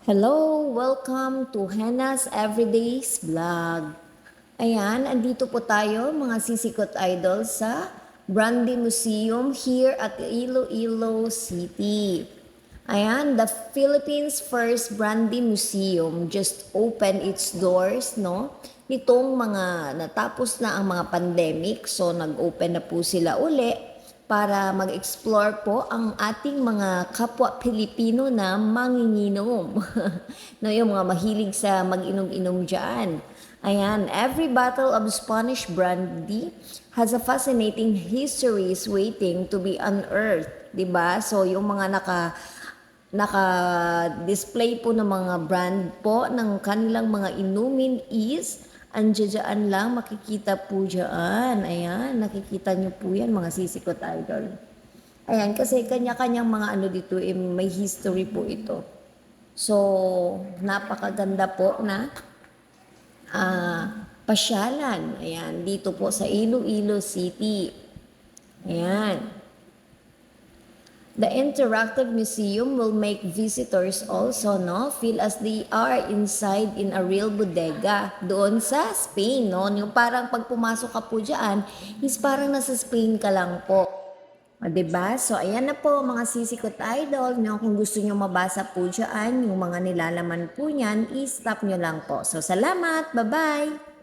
Hello! Welcome to Henna's Everyday's Vlog. Ayan, andito po tayo mga sisikot idol sa Brandy Museum here at Iloilo City. Ayan, the Philippines' first Brandy Museum just opened its doors, no? Nitong mga natapos na ang mga pandemic, so nag-open na po sila uli para mag-explore po ang ating mga kapwa Pilipino na manginginom. No, yung mga mahilig sa mag-inom-inom dyan. Ayan, every bottle of Spanish brandy has a fascinating histories waiting to be unearthed, 'di ba? So yung mga naka-display po ng mga brand po ng kanilang mga inumin is andiyan lang, makikita po dyan. Ayan, nakikita nyo po yan mga sisikot idol. Ayan, kasi kanya-kanyang mga ano dito, may history po ito. So, napakaganda po na pasyalan. Ayan, dito po sa Iloilo City. Ayan. The interactive museum will make visitors also feel as they are inside in a real bodega doon sa Spain, no? Yung parang pag pumasok ka po diyan, is parang nasa Spain ka lang po. O, diba? So, ayan na po mga sisikot idol. No? Kung gusto nyo mabasa po dyan, yung mga nilalaman po niyan, i-stop nyo lang po. So, salamat! Bye-bye!